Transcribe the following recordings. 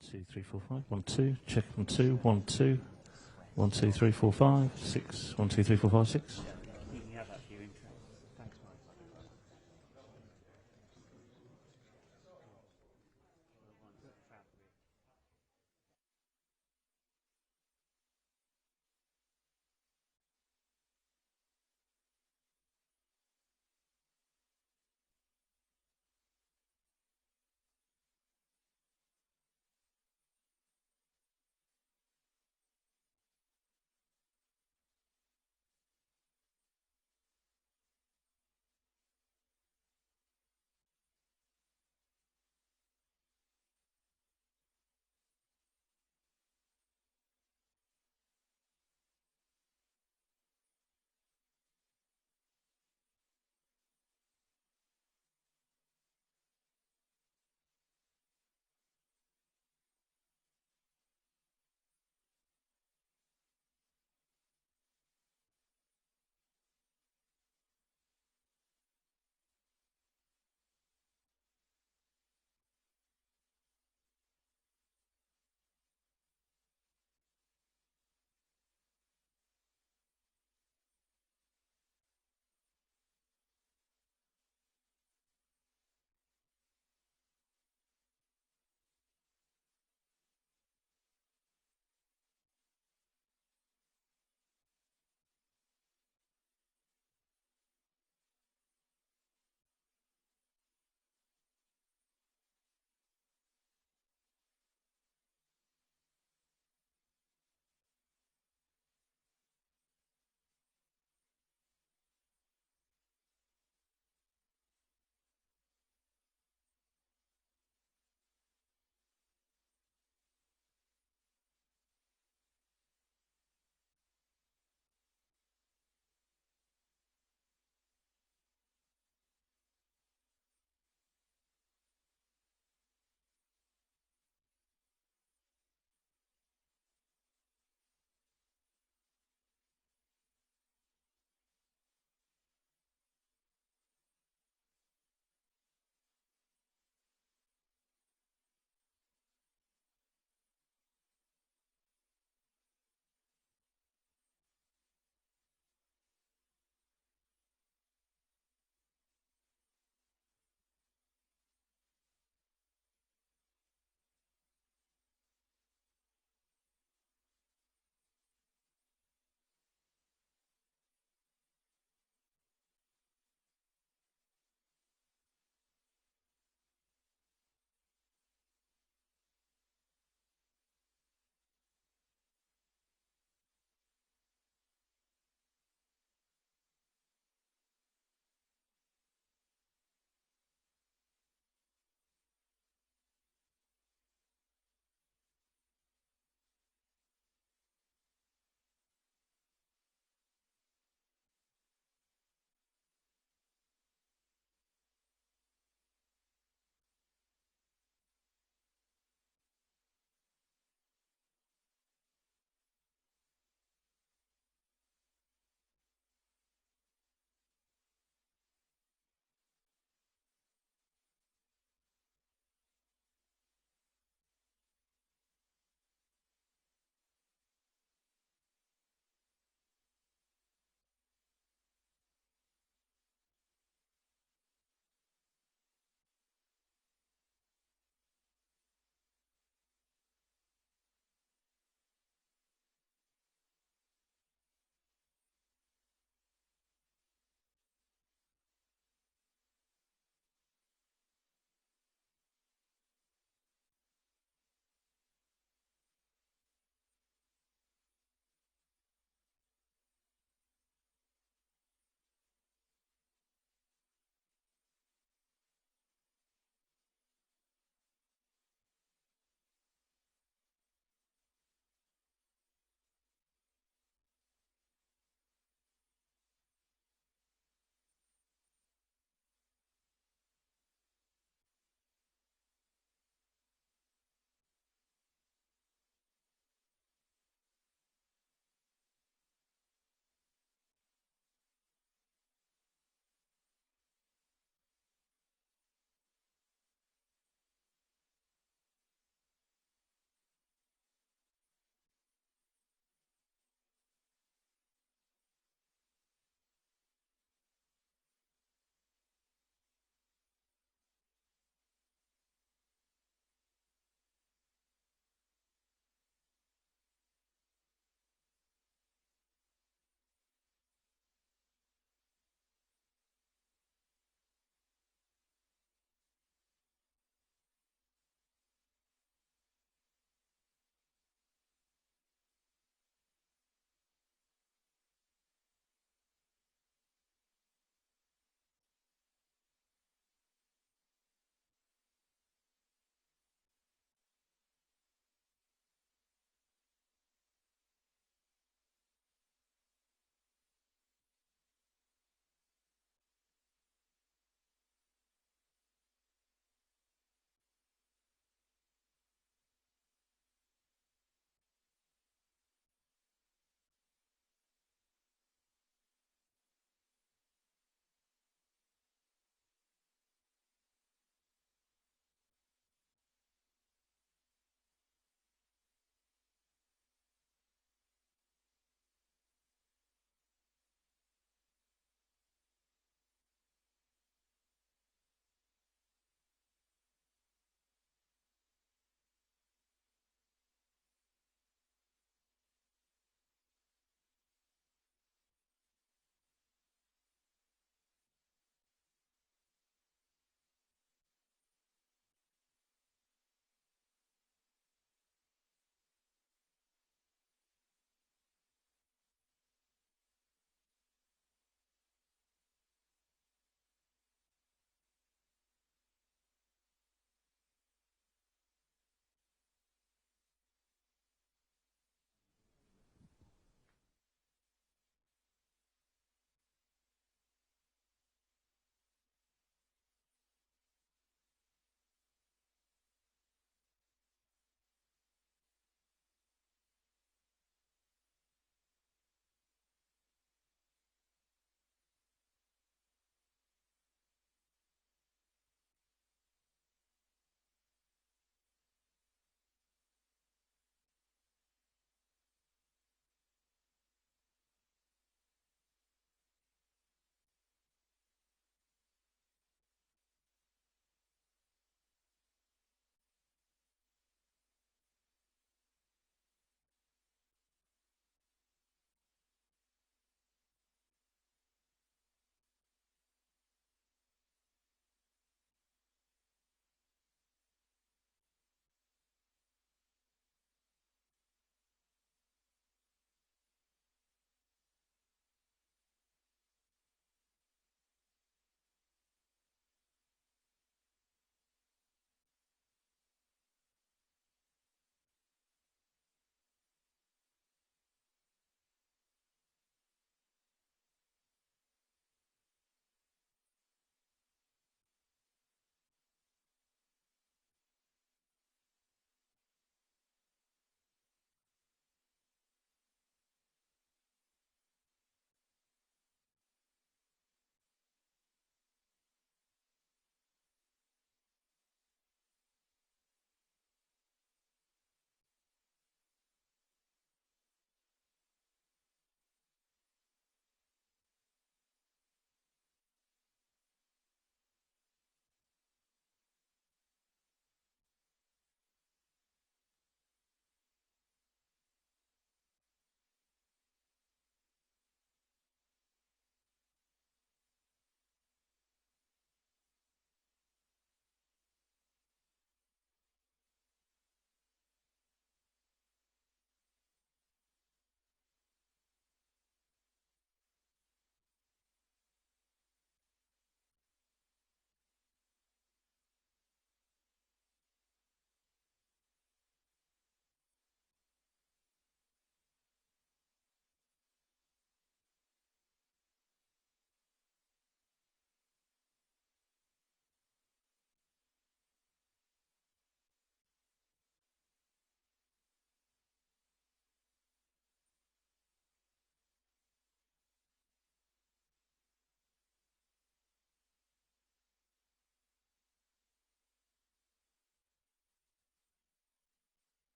2, 3, 4, 5. 1, 2. Check 1, 2. 1, 2. 1, 2, 3, 4, 5. 6. 1, 2, 3, 4, 5, 6.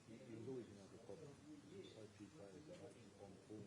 he was always going to have a problem. There's so few players that are actually on form.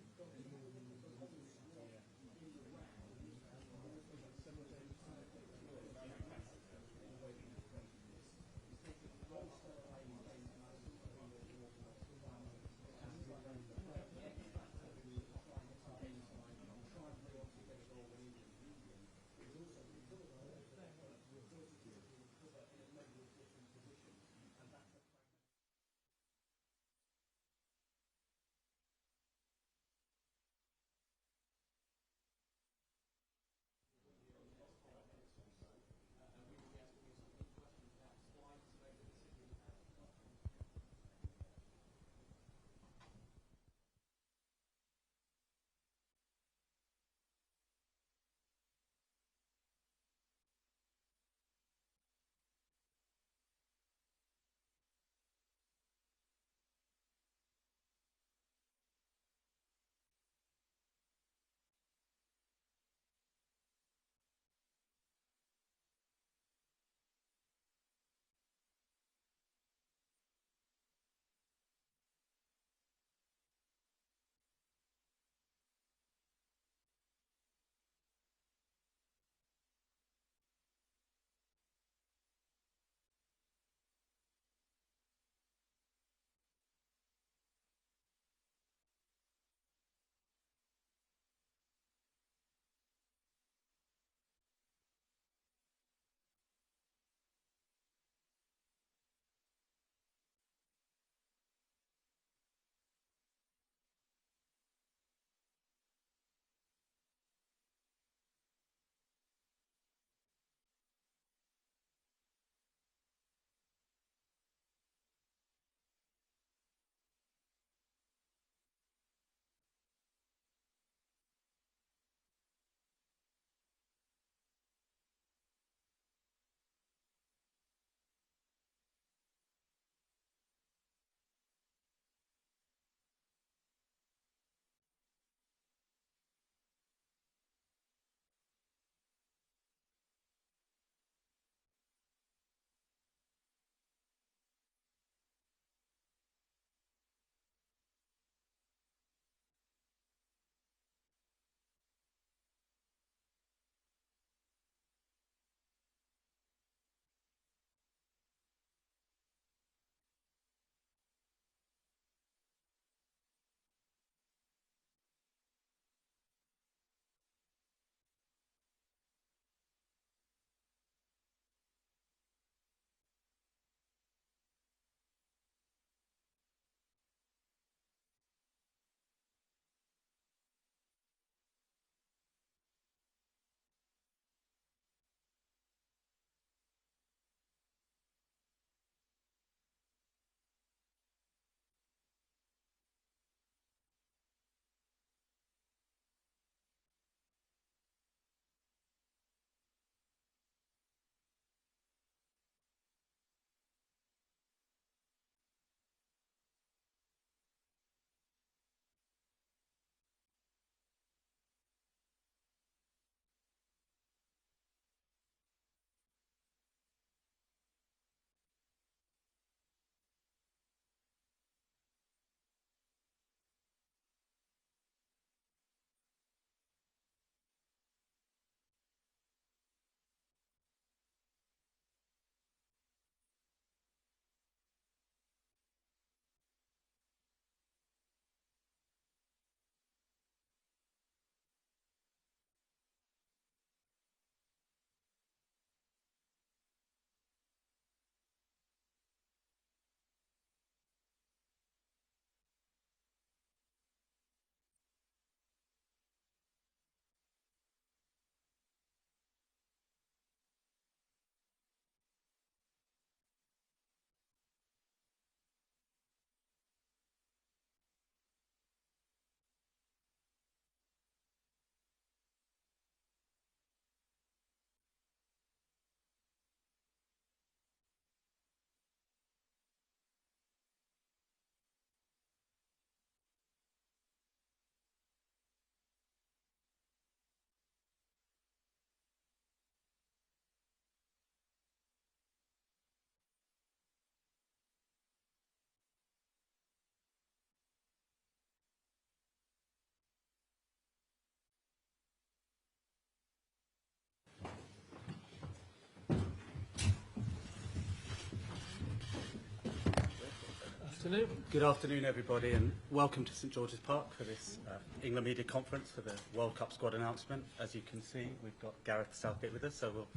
afternoon. Good afternoon, everybody, and welcome to St George's Park for this England Media Conference for the World Cup squad announcement. As you can see, we've got Gareth Southgate with us, so we'll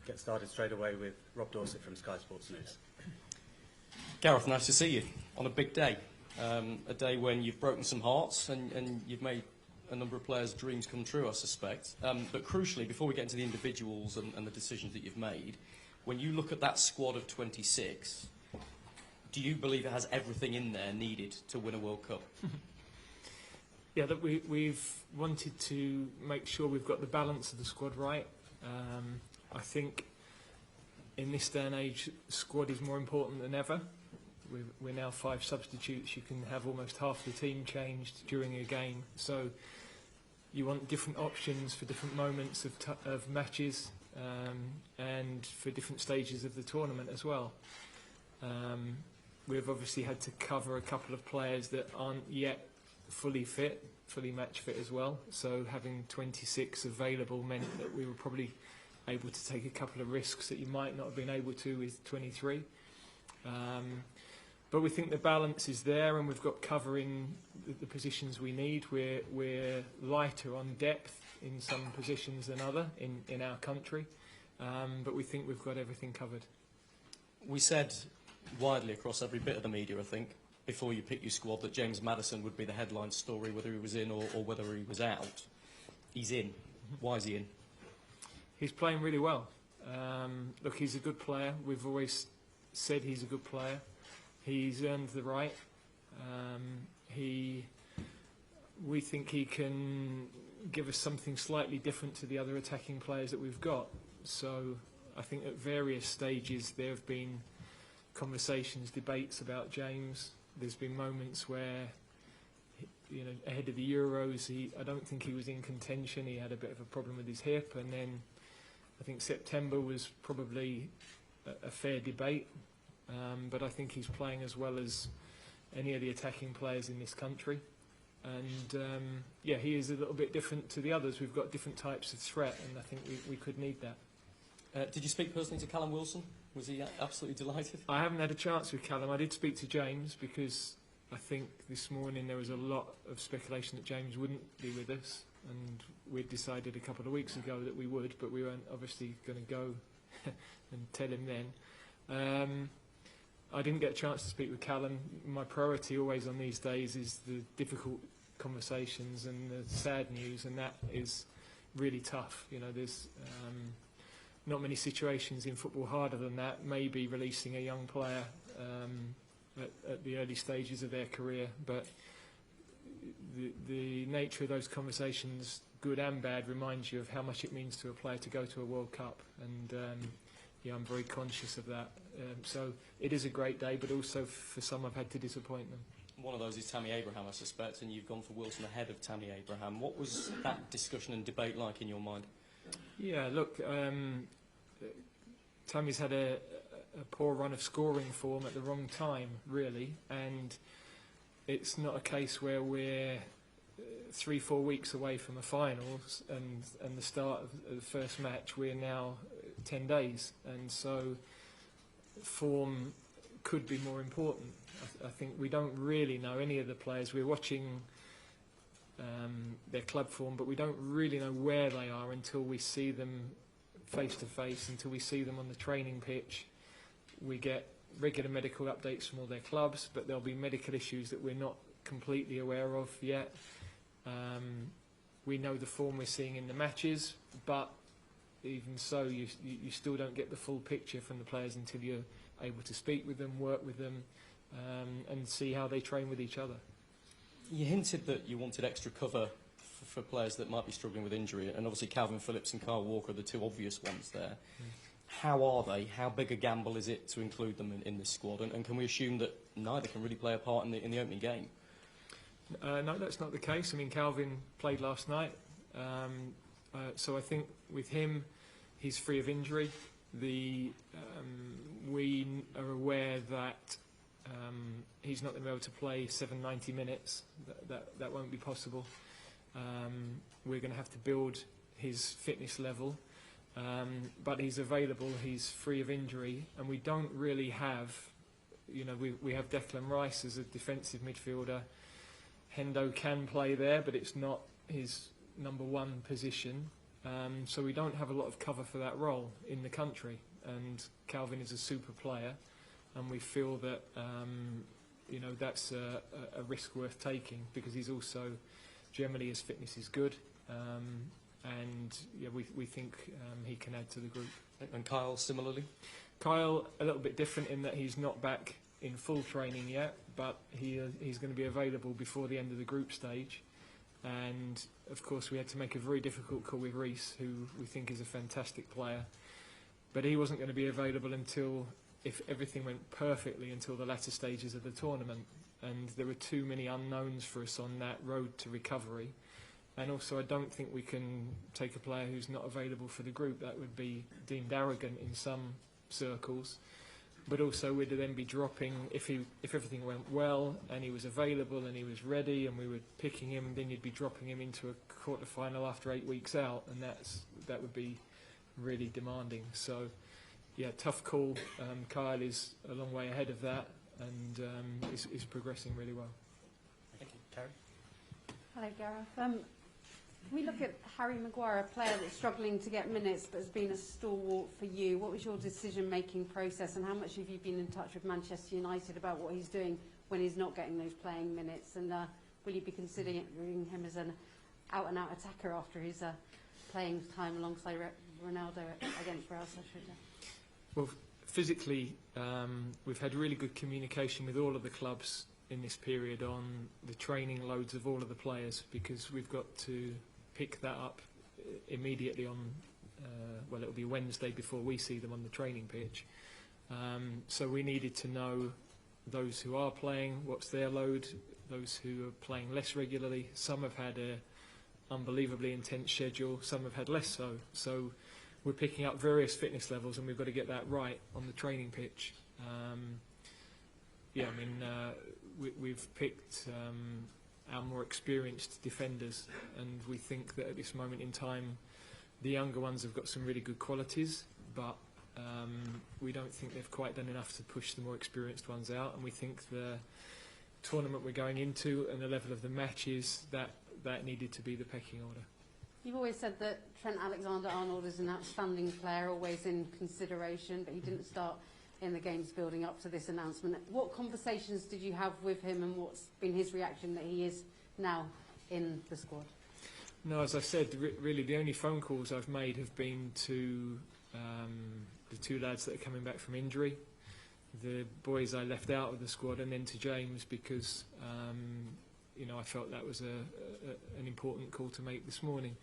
get started straight away with Rob Dorset from Sky Sports News. Gareth, nice to see you on a big day. A day when you've broken some hearts and you've made a number of players' dreams come true, I suspect. But crucially, before we get into the individuals and the decisions that you've made, when you look at that squad of 26, do you believe it has everything in there needed to win a World Cup? Yeah, that we've wanted to make sure we've got the balance of the squad right. I think in this day and age, squad is more important than ever. We're now 5 substitutes. You can have almost half the team changed during a game. So you want different options for different moments of matches and for different stages of the tournament as well. We've obviously had to cover a couple of players that aren't yet fully match fit as well. So having 26 available meant that we were probably able to take a couple of risks that you might not have been able to with 23. But we think the balance is there, and we've got covering the positions we need. We're lighter on depth in some positions than other in our country, but we think we've got everything covered. We said widely across every bit of the media, I think, before you picked your squad, that James Maddison would be the headline story, whether he was in or whether he was out. He's in. Why is he in? He's playing really well. Look, he's a good player. We've always said he's a good player. He's earned the right. We think he can give us something slightly different to the other attacking players that we've got. So I think at various stages there have been conversations, debates about James. There's been moments where, you know, ahead of the Euros, I don't think he was in contention. He had a bit of a problem with his hip, and then I think September was probably a fair debate. But I think he's playing as well as any of the attacking players in this country. And yeah, he is a little bit different to the others. We've got different types of threat, and I think we could need that. Did you speak personally to Callum Wilson? Was he absolutely delighted? I haven't had a chance with Callum. I did speak to James because I think this morning there was a lot of speculation that James wouldn't be with us, and we'd decided a couple of weeks ago that we would, but we weren't obviously going to go and tell him then. I didn't get a chance to speak with Callum. My priority always on these days is the difficult conversations and the sad news, and that is really tough. You know, there's not many situations in football harder than that. Maybe releasing a young player at the early stages of their career, but the nature of those conversations, good and bad, reminds you of how much it means to a player to go to a World Cup, and yeah, I'm very conscious of that. So it is a great day, but also for some I've had to disappoint them. One of those is Tammy Abraham, I suspect, and you've gone for Wilson ahead of Tammy Abraham. What was that discussion and debate like in your mind? Yeah, look, Tammy's had a poor run of scoring form at the wrong time, really, and it's not a case where we're 3-4 weeks away from a finals and the start of the first match. We're now 10 days, and so form could be more important. I think we don't really know any of the players. We're watching their club form, but we don't really know where they are until we see them face to face, until we see them on the training pitch. We get regular medical updates from all their clubs, but there'll be medical issues that we're not completely aware of yet. We know the form we're seeing in the matches, but even so, you still don't get the full picture from the players until you're able to speak with them, work with them, and see how they train with each other. You hinted that you wanted extra cover for players that might be struggling with injury, and obviously Calvin Phillips and Kyle Walker are the two obvious ones there. How are they? How big a gamble is it to include them in this squad? And can we assume that neither can really play a part in the opening game? No, that's not the case. I mean, Calvin played last night, so I think with him, he's free of injury. We are aware that he's not going to be able to play 90 minutes. That won't be possible. We're going to have to build his fitness level, but he's available. He's free of injury, and we don't really have you know, we have Declan Rice as a defensive midfielder. Hendo can play there, but it's not his number one position. So we don't have a lot of cover for that role in the country. And Calvin is a super player, and we feel that you know, that's a risk worth taking, because he's also generally his fitness is good, and yeah, we think he can add to the group. And Kyle, similarly? Kyle, a little bit different in that he's not back in full training yet, but he's going to be available before the end of the group stage. And of course we had to make a very difficult call with Reece, who we think is a fantastic player, but he wasn't going to be available until, if everything went perfectly, until the latter stages of the tournament. And there were too many unknowns for us on that road to recovery. And also I don't think we can take a player who's not available for the group. That would be deemed arrogant in some circles. But also we'd then be dropping, if everything went well and he was available and he was ready and we were picking him, then you'd be dropping him into a quarter-final after 8 weeks out, and that would be really demanding. So yeah, tough call. Kyle is a long way ahead of that, and is progressing really well. Thank you. Terry? Hello, Gareth. We look at Harry Maguire, a player that's struggling to get minutes but has been a stalwart for you. What was your decision-making process, and how much have you been in touch with Manchester United about what he's doing when he's not getting those playing minutes? And will you be considering him as an out-and-out attacker after his playing time alongside Ronaldo against Real Sociedad? Well, physically, we've had really good communication with all of the clubs in this period on the training loads of all of the players, because we've got to pick that up immediately on, well, it'll be Wednesday before we see them on the training pitch. So we needed to know those who are playing, what's their load, those who are playing less regularly. Some have had an unbelievably intense schedule, some have had less so. So we're picking up various fitness levels, and we've got to get that right on the training pitch. Yeah, I mean, we've picked our more experienced defenders, and we think that at this moment in time the younger ones have got some really good qualities, but we don't think they've quite done enough to push the more experienced ones out, and we think the tournament we're going into and the level of the matches, that needed to be the pecking order. You've always said that Trent Alexander-Arnold is an outstanding player, always in consideration, but he didn't start in the games building up to this announcement. What conversations did you have with him, and what's been his reaction that he is now in the squad? No, as I said, really the only phone calls I've made have been to the two lads that are coming back from injury, the boys I left out of the squad, and then to James, because you know, I felt that was an important call to make this morning.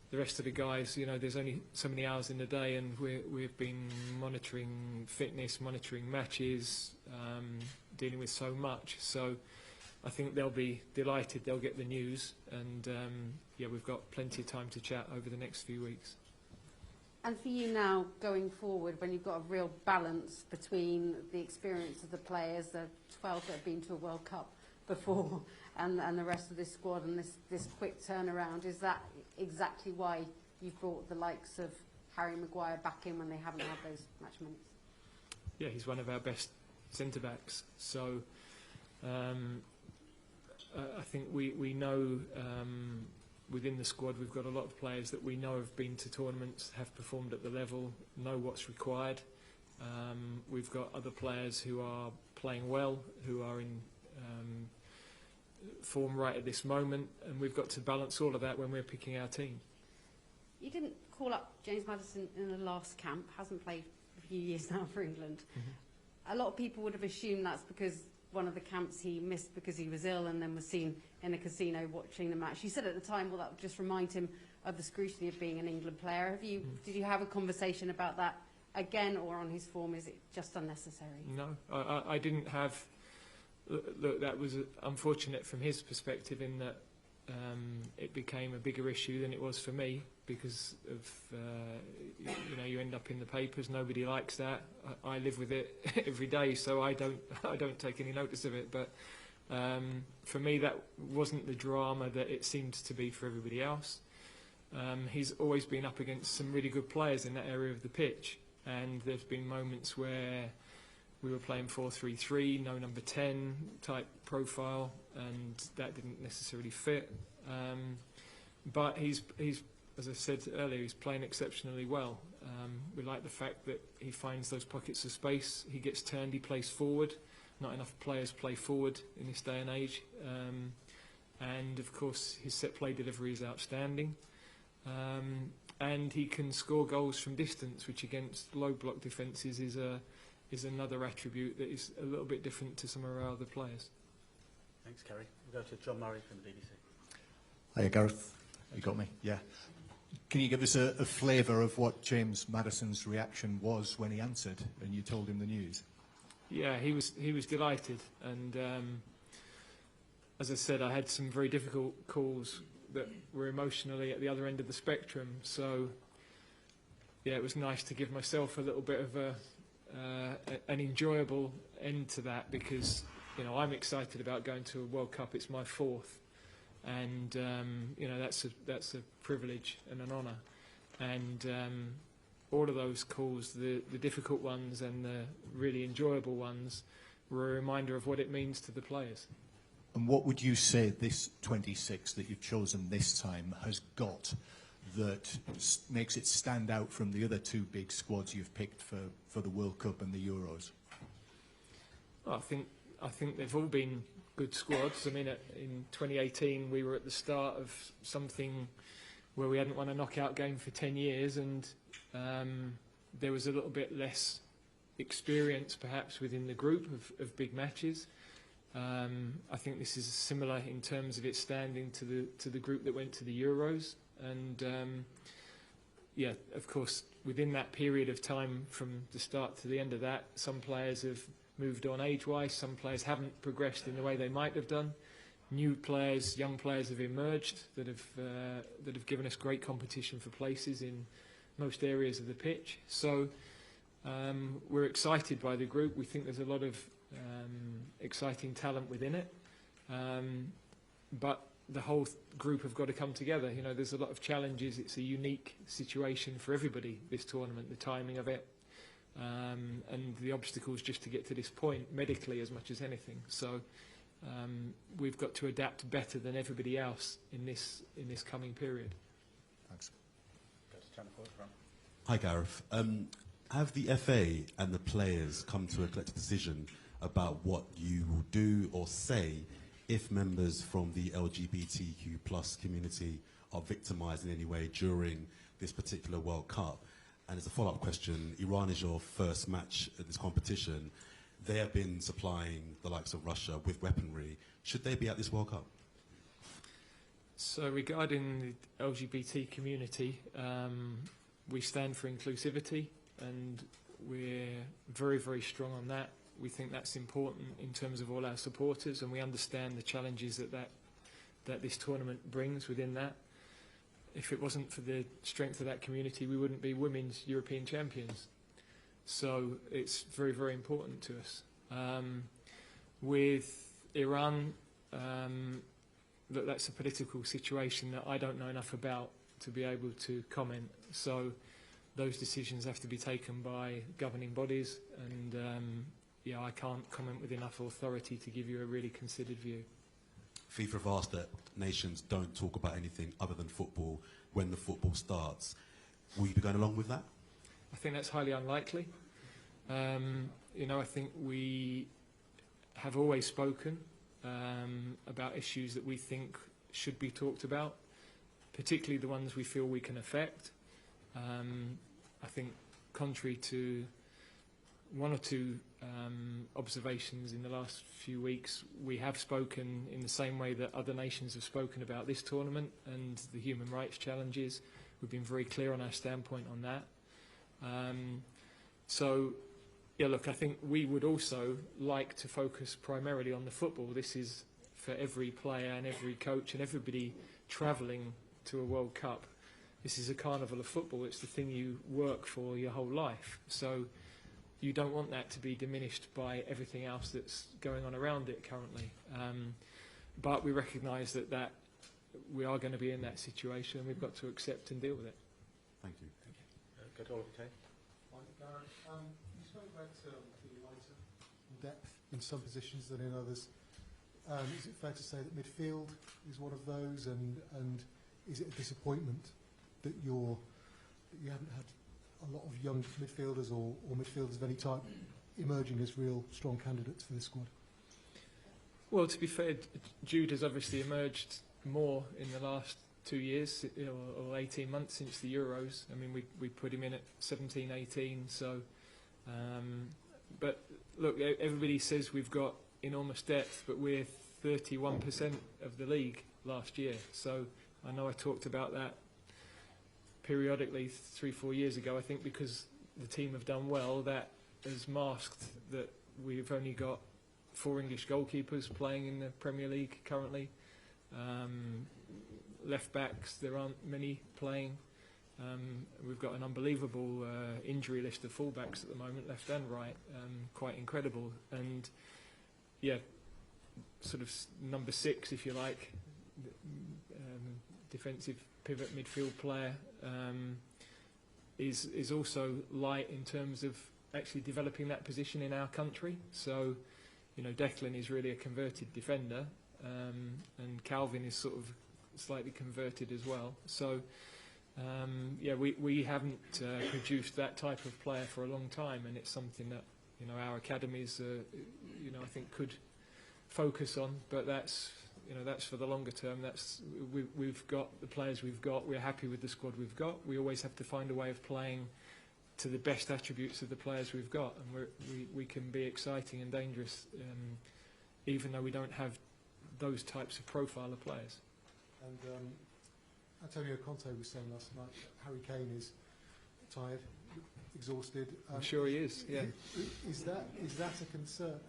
The rest of the guys, you know, there's only so many hours in the day, and we've been monitoring fitness, monitoring matches, dealing with so much. So I think they'll be delighted, they'll get the news, and yeah, we've got plenty of time to chat over the next few weeks. And for you now, going forward, when you've got a real balance between the experience of the players, the 12 that have been to a World Cup before, and the rest of this squad, and this quick turnaround, is that exactly why you've brought the likes of Harry Maguire back in when they haven't had those match minutes? Yeah, he's one of our best centre-backs. So I think we know within the squad we've got a lot of players that we know have been to tournaments, have performed at the level, know what's required. We've got other players who are playing well, who are in form right at this moment, and we've got to balance all of that when we're picking our team. You didn't call up James Maddison in the last camp, hasn't played for a few years now for England. A lot of people would have assumed that's because one of the camps he missed because he was ill and then was seen in a casino watching the match. You said at the time, well, that would just remind him of the scrutiny of being an England player. Did you have a conversation about that again, or on his form, is it just unnecessary? No, I didn't have. Look, that was unfortunate from his perspective, in that it became a bigger issue than it was for me, because of you know, you end up in the papers. Nobody likes that. I live with it every day, so I don't take any notice of it. But for me, that wasn't the drama that it seemed to be for everybody else. He's always been up against some really good players in that area of the pitch, and there's been moments where we were playing 4-3-3, no number 10 type profile, and that didn't necessarily fit. But he's, as I said earlier, he's playing exceptionally well. We like the fact that he finds those pockets of space. He gets turned, he plays forward. Not enough players play forward in this day and age. And of course, his set play delivery is outstanding. And he can score goals from distance, which against low block defences is another attribute that is a little bit different to some of our other players. Thanks, Kerry. We'll go to John Murray from the BBC. Hiya, Gareth. You got me? Yeah. Can you give us a flavour of what James Maddison's reaction was when he answered and you told him the news? Yeah, he was delighted, and as I said, I had some very difficult calls that were emotionally at the other end of the spectrum. So yeah, it was nice to give myself a little bit of an enjoyable end to that, because you know I'm excited about going to a World Cup. It's my 4th, and you know that's a privilege and an honour, and all of those calls, the difficult ones and the really enjoyable ones, were a reminder of what it means to the players. And what would you say this 26 that you've chosen this time has got that makes it stand out from the other 2 big squads you've picked for the World Cup and the Euros? Well, I think they've all been good squads. I mean, in 2018 we were at the start of something where we hadn't won a knockout game for 10 years, and there was a little bit less experience perhaps within the group of big matches. I think this is similar in terms of its standing to the group that went to the Euros, and yeah, of course, within that period of time from the start to the end of that, some players have moved on age-wise, some players haven't progressed in the way they might have done. New players, young players have emerged that have given us great competition for places in most areas of the pitch. So we're excited by the group. We think there's a lot of exciting talent within it, but the whole group have got to come together. You know, there's a lot of challenges. It's a unique situation for everybody, this tournament, the timing of it, and the obstacles just to get to this point, medically as much as anything. So we've got to adapt better than everybody else in this coming period. Thanks. Go to Channel 4 front. Hi, Gareth. Have the FA and the players come to a collective decision about what you will do or say if members from the LGBTQ plus community are victimised in any way during this particular World Cup? And as a follow-up question, Iran is your first match at this competition. They have been supplying the likes of Russia with weaponry. Should they be at this World Cup? So regarding the LGBT community, we stand for inclusivity, and we're very, very strong on that. We think that's important in terms of all our supporters, and we understand the challenges that this tournament brings within that. If it wasn't for the strength of that community, we wouldn't be women's European champions. So it's very, very important to us. With Iran, that's a political situation that I don't know enough about to be able to comment. So those decisions have to be taken by governing bodies, and yeah, I can't comment with enough authority to give you a really considered view. FIFA have asked that nations don't talk about anything other than football when the football starts. Will you be going along with that? I think that's highly unlikely. You know, I think we have always spoken about issues that we think should be talked about, particularly the ones we feel we can affect. I think contrary to one or two observations in the last few weeks, we have spoken in the same way that other nations have spoken about this tournament and the human rights challenges. We've been very clear on our standpoint on that. So, yeah, look, I think we would also like to focus primarily on the football. This is for every player and every coach and everybody travelling to a World Cup. This is a carnival of football. It's the thing you work for your whole life. So you don't want that to be diminished by everything else that's going on around it currently. But we recognise that we are going to be in that situation, and we've got to accept and deal with it. Thank you. Go to Oliver Kay. Gareth, you spoke about the lighter depth in some positions than in others. Is it fair to say that midfield is one of those, and is it a disappointment that you haven't had a lot of young midfielders or midfielders of any type emerging as real strong candidates for this squad? Well, to be fair, Jude has obviously emerged more in the last 2 years or 18 months since the Euros. I mean, we put him in at 17, 18. So, but look, everybody says we've got enormous depth, but we're 31% of the league last year. So I know I talked about that periodically 3-4 years ago. I think because the team have done well, that has masked that we've only got 4 English goalkeepers playing in the Premier League currently. Left backs, there aren't many playing. We've got an unbelievable injury list of fullbacks at the moment, left and right, quite incredible. And yeah, sort of number 6, if you like, defensive pivot midfield player, is also light in terms of actually developing that position in our country. So, you know, Declan is really a converted defender, and Calvin is sort of slightly converted as well. So, yeah, we haven't produced that type of player for a long time, and it's something that, you know, our academies, you know, I think could focus on. But that's, you know, that's for the longer term. That's we've got the players we've got. We're happy with the squad we've got. We always have to find a way of playing to the best attributes of the players we've got, and we can be exciting and dangerous, even though we don't have those types of profile of players. And Antonio Conte was saying last night that Harry Kane is tired, exhausted. I'm sure he is. Yeah. Is that a concern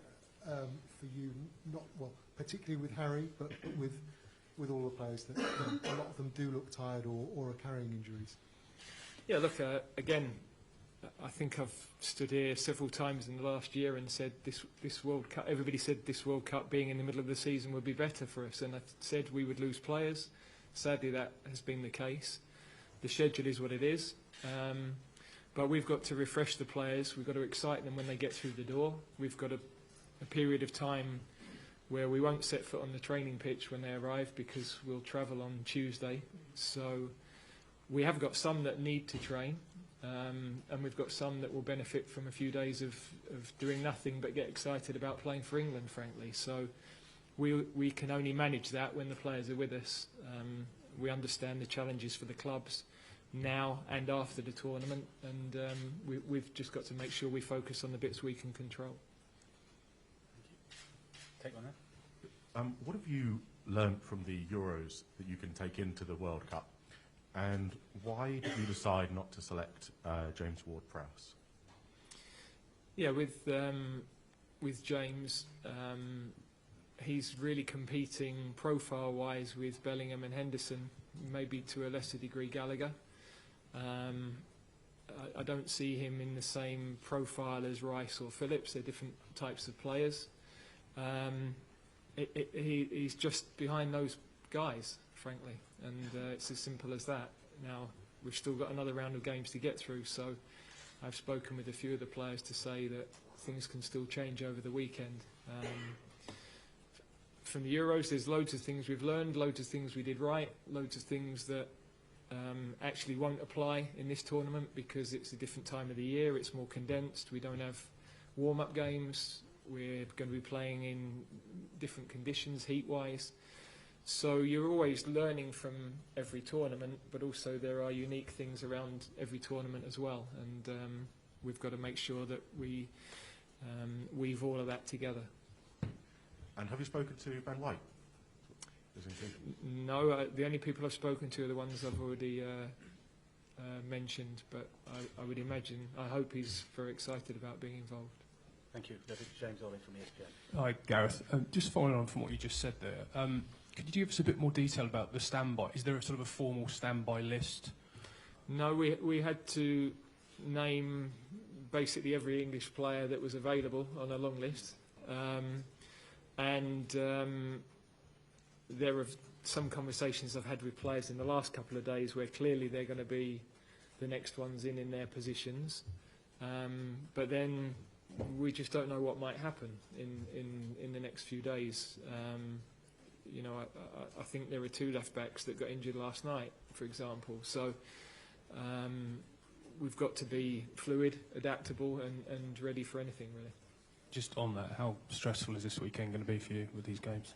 for you? Not well, particularly with Harry, but with all the players that a lot of them do look tired or are carrying injuries. Yeah. Look, again, I think I've stood here several times in the last year and said this World Cup. Everybody said this World Cup being in the middle of the season would be better for us, and I said we would lose players. Sadly, that has been the case. The schedule is what it is, but we've got to refresh the players. We've got to excite them when they get through the door. We've got a period of time where we won't set foot on the training pitch when they arrive because we'll travel on Tuesday. So we have got some that need to train. And we've got some that will benefit from a few days of doing nothing but get excited about playing for England, frankly. So we can only manage that when the players are with us. We understand the challenges for the clubs now and after the tournament, and we've just got to make sure we focus on the bits we can control. Take one there. What have you learnt from the Euros that you can take into the World Cup? And why did you decide not to select James Ward-Prowse? Yeah, with James, he's really competing profile-wise with Bellingham and Henderson, maybe to a lesser degree Gallagher. I don't see him in the same profile as Rice or Phillips. They're different types of players. He's just behind those guys, frankly, and it's as simple as that. Now, we've still got another round of games to get through, so I've spoken with a few of the players to say that things can still change over the weekend. From the Euros, there's loads of things we've learned, loads of things we did right, loads of things that actually won't apply in this tournament because it's a different time of the year, it's more condensed, we don't have warm-up games, we're going to be playing in different conditions heat-wise. So you're always learning from every tournament, but also there are unique things around every tournament as well, and we've got to make sure that we weave all of that together. And have you spoken to Ben White? No, the only people I've spoken to are the ones I've already mentioned, but I would imagine, I hope he's very excited about being involved. Thank you. James Ollie from ESPN. Hi, Gareth. Just following on from what you just said there, could you give us a bit more detail about the standby? Is there a sort of a formal standby list? No, we had to name basically every English player that was available on a long list, and there are some conversations I've had with players in the last couple of days where clearly they're going to be the next ones in their positions, but then we just don't know what might happen in the next few days. You know, I think there were 2 left backs that got injured last night, for example. So we've got to be fluid, adaptable, and ready for anything, really. Just on that, how stressful is this weekend going to be for you with these games?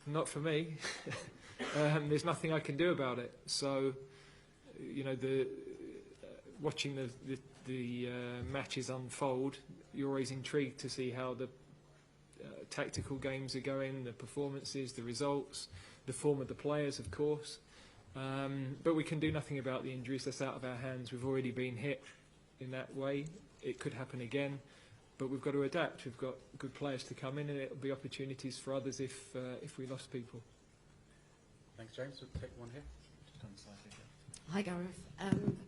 Not for me. There's nothing I can do about it. So, you know, watching the matches unfold, you're always intrigued to see how the tactical games are going, the performances, the results, the form of the players, of course. But we can do nothing about the injuries. That's out of our hands. We've already been hit in that way. It could happen again. But we've got to adapt. We've got good players to come in, and it'll be opportunities for others if we lost people. Thanks, James. We'll take one here. Hi, Gareth.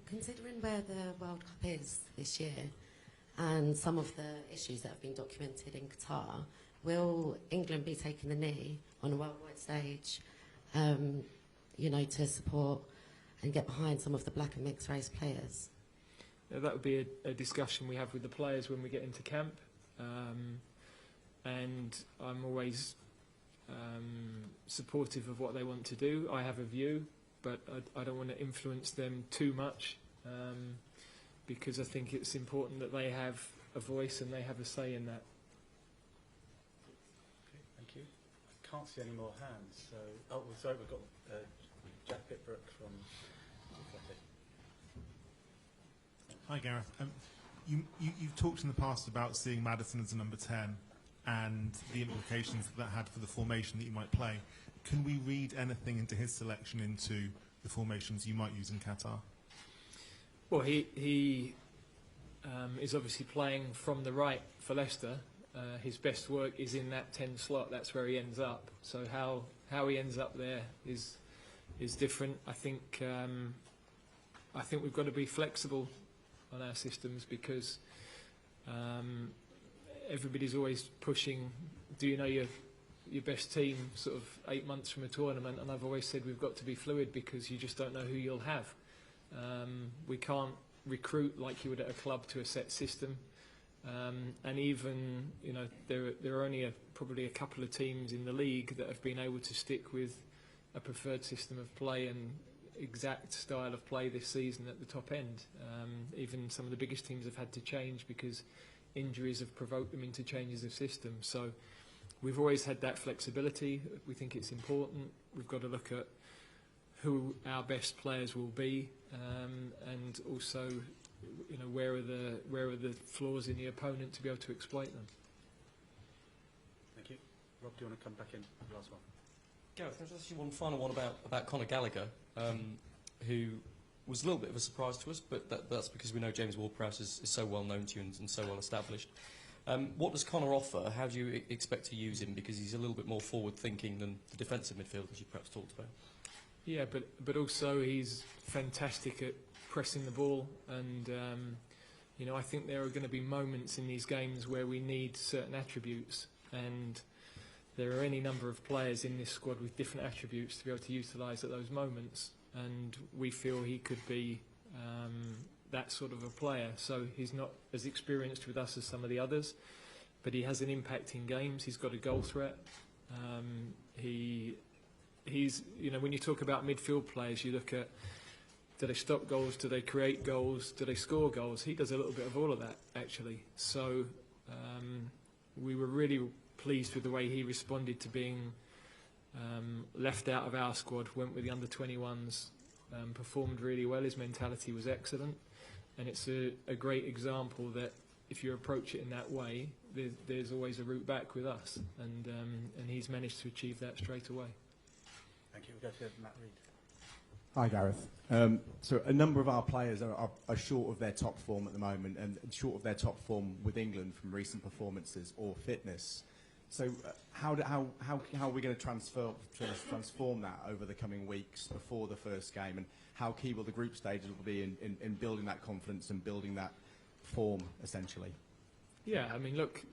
Considering where the World Cup is this year and some of the issues that have been documented in Qatar, will England be taking the knee on a worldwide stage, you know, to support and get behind some of the black and mixed race players? That would be a discussion we have with the players when we get into camp, and I'm always supportive of what they want to do. I have a view, but I don't want to influence them too much, because I think it's important that they have a voice and they have a say in that. Okay, thank you. I can't see any more hands, so... Oh, sorry, we've got Jack Pitbrook from... Hi, Gareth. You've talked in the past about seeing Maddison as a number 10 and the implications that had for the formation that you might play. Can we read anything into his selection into the formations you might use in Qatar? Well, he is obviously playing from the right for Leicester. His best work is in that 10 slot. That's where he ends up. So how he ends up there is different. I think we've got to be flexible on our systems, because everybody's always pushing, do you know your best team sort of 8 months from a tournament, and I've always said we've got to be fluid because you just don't know who you'll have. We can't recruit like you would at a club to a set system, and even, you know, there are only probably a couple of teams in the league that have been able to stick with a preferred system of play and exact style of play this season at the top end. Even some of the biggest teams have had to change because injuries have provoked them into changes of system. So we've always had that flexibility. We think it's important. We've got to look at who our best players will be, and also, you know, where are the flaws in the opponent to be able to exploit them. Thank you. Rob, do you want to come back in for the last one? Gareth, there's actually one final one about Conor Gallagher, who was a little bit of a surprise to us, but that's because we know James Ward-Prowse is so well known to you and so well established. What does Conor offer? How do you expect to use him? Because he's a little bit more forward-thinking than the defensive midfielders you perhaps talked about. Yeah, but also he's fantastic at pressing the ball, and you know, I think there are going to be moments in these games where we need certain attributes, and there are any number of players in this squad with different attributes to be able to utilise at those moments, and we feel he could be that sort of a player. So he's not as experienced with us as some of the others, but he has an impact in games. He's got a goal threat. He's, you know, when you talk about midfield players, you look at, do they stop goals, do they create goals, do they score goals? He does a little bit of all of that, actually. So we were really pleased with the way he responded to being left out of our squad, went with the under-21s, performed really well. His mentality was excellent, and it's a great example that if you approach it in that way, there's always a route back with us, and he's managed to achieve that straight away. Thank you. We'll go to Matt Reed. Hi, Gareth. So a number of our players are short of their top form at the moment, and short of their top form with England from recent performances or fitness. So how are we going to transform that over the coming weeks before the first game, and how key will the group stages will be in building that confidence and building that form, essentially? Yeah, I mean, look,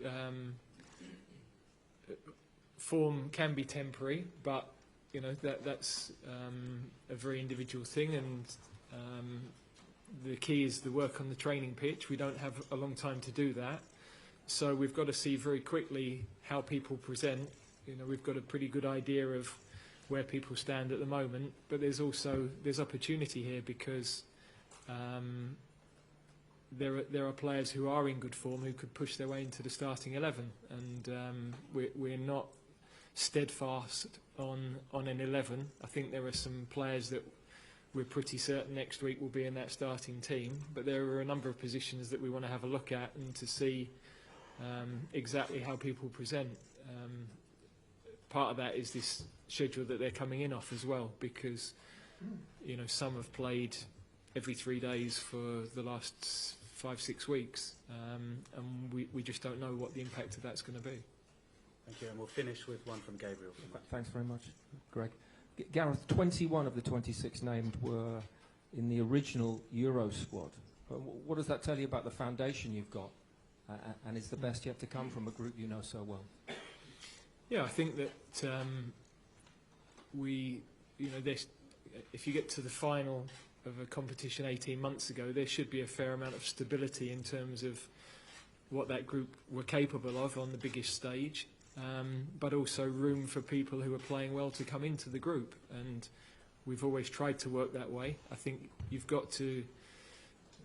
form can be temporary, but you know that's a very individual thing, and the key is the work on the training pitch. We don't have a long time to do that. So we've got to see very quickly how people present. You know, we've got a pretty good idea of where people stand at the moment, but there's opportunity here because there are players who are in good form who could push their way into the starting 11, and we're not steadfast on an 11. I think there are some players that we're pretty certain next week will be in that starting team, but there are a number of positions that we want to have a look at and to see exactly how people present. Part of that is this schedule that they're coming in off as well, because you know, some have played every 3 days for the last 5-6 weeks, and we just don't know what the impact of that's going to be. Thank you, and we'll finish with one from Gabriel. Thanks very much, Greg. Gareth, 21 of the 26 named were in the original Euro squad. What does that tell you about the foundation you've got? And is the best yet to come from a group you know so well? Yeah, I think that if you get to the final of a competition 18 months ago, there should be a fair amount of stability in terms of what that group were capable of on the biggest stage, but also room for people who are playing well to come into the group. And we've always tried to work that way. I think you've got to,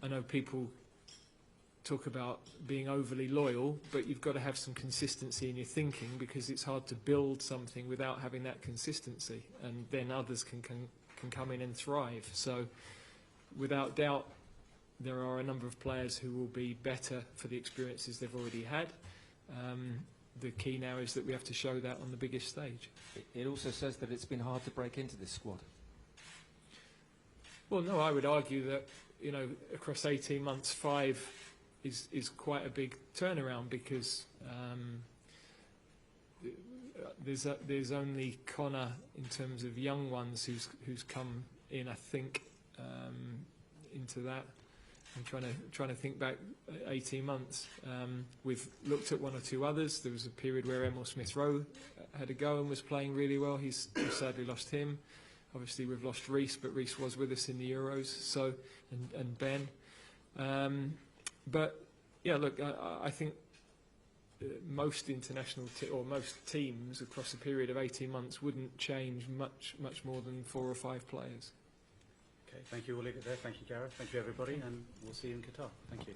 I know people talk about being overly loyal, but you've got to have some consistency in your thinking, because it's hard to build something without having that consistency, and then others can come in and thrive. So without doubt there are a number of players who will be better for the experiences they've already had. The key now is that we have to show that on the biggest stage. It also says that it's been hard to break into this squad. Well, no, I would argue that, you know, across 18 months, 5 is quite a big turnaround, because there's only Connor in terms of young ones who's come in, I think, into that. I'm trying to think back 18 months. We've looked at one or two others. There was a period where Emil Smith-Rowe had a go and was playing really well. We've sadly lost him. Obviously we've lost Reece, but Reece was with us in the Euros, so and Ben. But yeah, look, I think most international or most teams across a period of 18 months wouldn't change much more than 4 or 5 players. Okay, thank you. We'll leave it there. Thank you, Gareth. Thank you, everybody, and we'll see you in Qatar. Thank you.